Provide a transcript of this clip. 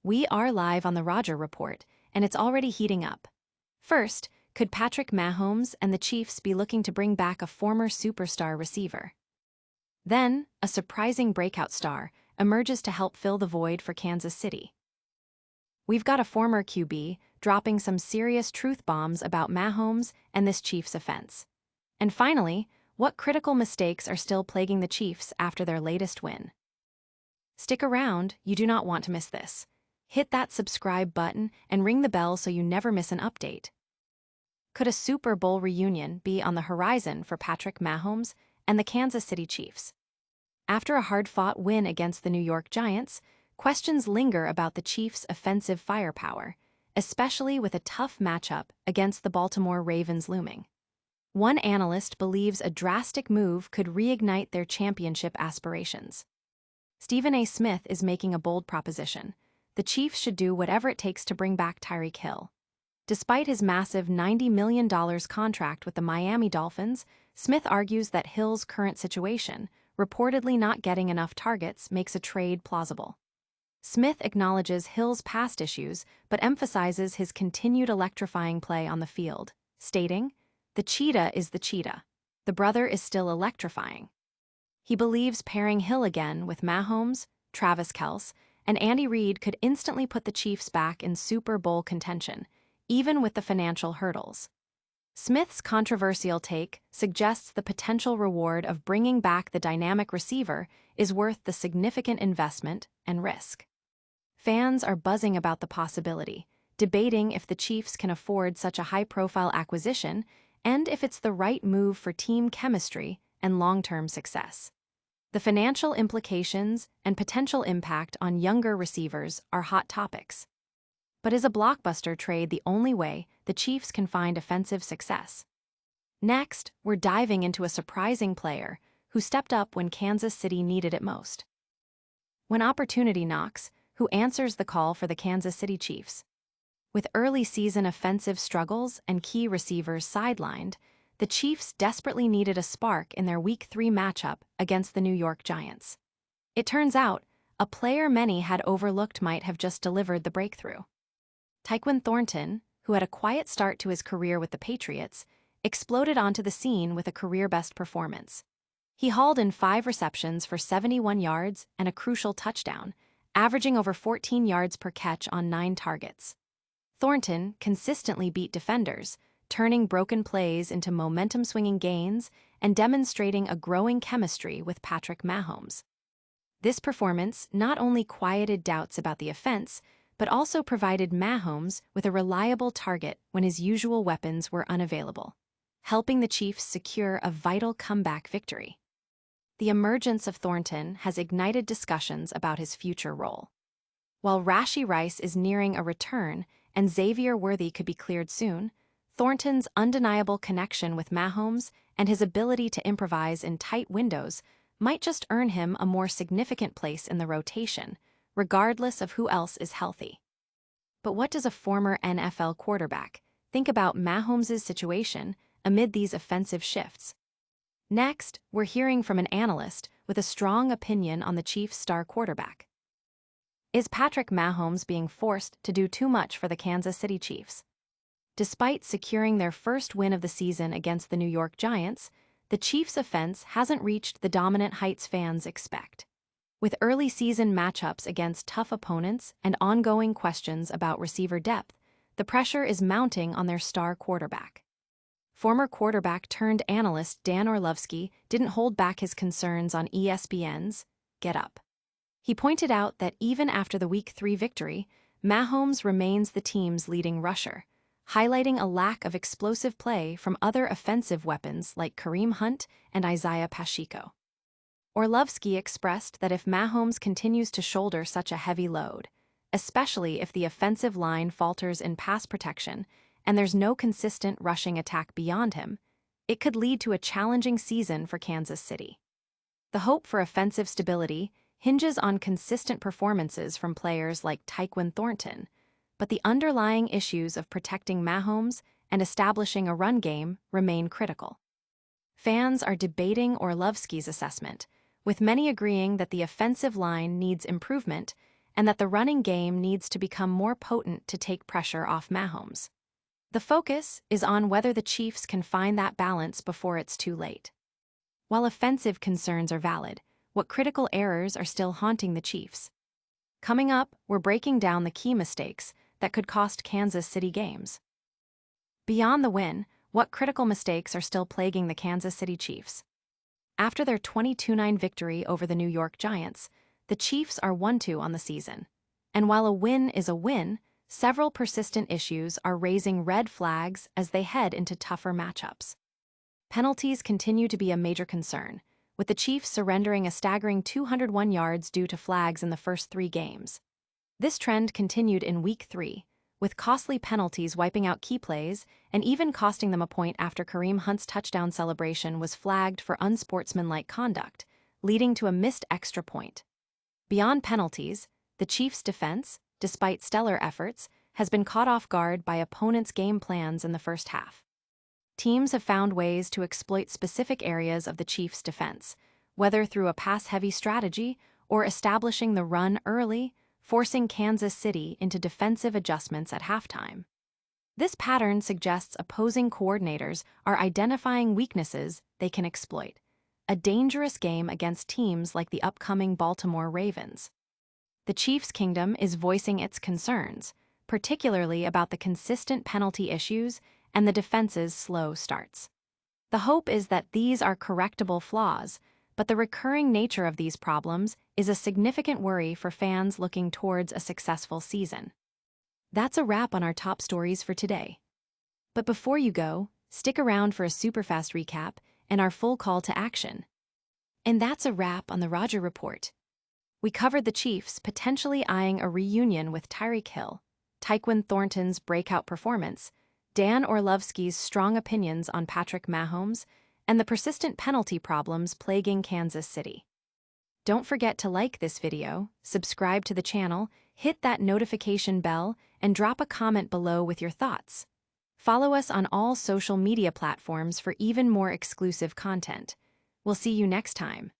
We are live on the Roger Report, and it's already heating up. First, could Patrick Mahomes and the Chiefs be looking to bring back a former superstar receiver? Then, a surprising breakout star emerges to help fill the void for Kansas City. We've got a former QB dropping some serious truth bombs about Mahomes and this Chiefs offense. And finally, what critical mistakes are still plaguing the Chiefs after their latest win? Stick around, you do not want to miss this. Hit that subscribe button and ring the bell so you never miss an update. Could a Super Bowl reunion be on the horizon for Patrick Mahomes and the Kansas City Chiefs? After a hard-fought win against the New York Giants, questions linger about the Chiefs' offensive firepower, especially with a tough matchup against the Baltimore Ravens looming. One analyst believes a drastic move could reignite their championship aspirations. Stephen A. Smith is making a bold proposition. The Chiefs should do whatever it takes to bring back Tyreek Hill. Despite his massive $90 million contract with the Miami Dolphins, Smith argues that Hill's current situation, reportedly not getting enough targets, makes a trade plausible. Smith acknowledges Hill's past issues but emphasizes his continued electrifying play on the field, stating, "The cheetah is the cheetah. The brother is still electrifying." He believes pairing Hill again with Mahomes, Travis Kelce, and Andy Reid could instantly put the Chiefs back in Super Bowl contention, even with the financial hurdles. Smith's controversial take suggests the potential reward of bringing back the dynamic receiver is worth the significant investment and risk. Fans are buzzing about the possibility, debating if the Chiefs can afford such a high-profile acquisition and if it's the right move for team chemistry and long-term success. The financial implications and potential impact on younger receivers are hot topics. But is a blockbuster trade the only way the Chiefs can find offensive success? Next, we're diving into a surprising player who stepped up when Kansas City needed it most. When opportunity knocks, who answers the call for the Kansas City Chiefs? With early season offensive struggles and key receivers sidelined, the Chiefs desperately needed a spark in their Week 3 matchup against the New York Giants. It turns out, a player many had overlooked might have just delivered the breakthrough. Tyquan Thornton, who had a quiet start to his career with the Patriots, exploded onto the scene with a career-best performance. He hauled in 5 receptions for 71 yards and a crucial touchdown, averaging over 14 yards per catch on 9 targets. Thornton consistently beat defenders, turning broken plays into momentum-swinging gains and demonstrating a growing chemistry with Patrick Mahomes. This performance not only quieted doubts about the offense, but also provided Mahomes with a reliable target when his usual weapons were unavailable, helping the Chiefs secure a vital comeback victory. The emergence of Thornton has ignited discussions about his future role. While Rashee Rice is nearing a return and Xavier Worthy could be cleared soon, Thornton's undeniable connection with Mahomes and his ability to improvise in tight windows might just earn him a more significant place in the rotation, regardless of who else is healthy. But what does a former NFL quarterback think about Mahomes' situation amid these offensive shifts? Next, we're hearing from an analyst with a strong opinion on the Chiefs' star quarterback. Is Patrick Mahomes being forced to do too much for the Kansas City Chiefs? Despite securing their first win of the season against the New York Giants, the Chiefs' offense hasn't reached the dominant heights fans expect. With early season matchups against tough opponents and ongoing questions about receiver depth, the pressure is mounting on their star quarterback. Former quarterback-turned-analyst Dan Orlovsky didn't hold back his concerns on ESPN's Get Up. He pointed out that even after the Week 3 victory, Mahomes remains the team's leading rusher, highlighting a lack of explosive play from other offensive weapons like Kareem Hunt and Isaiah Pacheco. Orlovsky expressed that if Mahomes continues to shoulder such a heavy load, especially if the offensive line falters in pass protection and there's no consistent rushing attack beyond him, it could lead to a challenging season for Kansas City. The hope for offensive stability hinges on consistent performances from players like Tyquan Thornton, but the underlying issues of protecting Mahomes and establishing a run game remain critical. Fans are debating Orlovsky's assessment, with many agreeing that the offensive line needs improvement and that the running game needs to become more potent to take pressure off Mahomes. The focus is on whether the Chiefs can find that balance before it's too late. While offensive concerns are valid, what critical errors are still haunting the Chiefs? Coming up, we're breaking down the key mistakes that could cost Kansas City games. Beyond the win, what critical mistakes are still plaguing the Kansas City Chiefs? After their 22-9 victory over the New York Giants, the Chiefs are 1-2 on the season. And while a win is a win, several persistent issues are raising red flags as they head into tougher matchups. Penalties continue to be a major concern, with the Chiefs surrendering a staggering 201 yards due to flags in the first 3 games. This trend continued in Week 3, with costly penalties wiping out key plays and even costing them a point after Kareem Hunt's touchdown celebration was flagged for unsportsmanlike conduct, leading to a missed extra point. Beyond penalties, the Chiefs' defense, despite stellar efforts, has been caught off guard by opponents' game plans in the first half. Teams have found ways to exploit specific areas of the Chiefs' defense, whether through a pass-heavy strategy or establishing the run early, forcing Kansas City into defensive adjustments at halftime. This pattern suggests opposing coordinators are identifying weaknesses they can exploit, a dangerous game against teams like the upcoming Baltimore Ravens. The Chiefs' kingdom is voicing its concerns, particularly about the consistent penalty issues and the defense's slow starts. The hope is that these are correctable flaws, but the recurring nature of these problems is a significant worry for fans looking towards a successful season. That's a wrap on our top stories for today. But before you go, stick around for a superfast recap and our full call to action. And that's a wrap on the Roger Report. We covered the Chiefs potentially eyeing a reunion with Tyreek Hill, Tyquan Thornton's breakout performance, Dan Orlovsky's strong opinions on Patrick Mahomes, and the persistent penalty problems plaguing Kansas City. Don't forget to like this video, subscribe to the channel, hit that notification bell, and drop a comment below with your thoughts. Follow us on all social media platforms for even more exclusive content. We'll see you next time.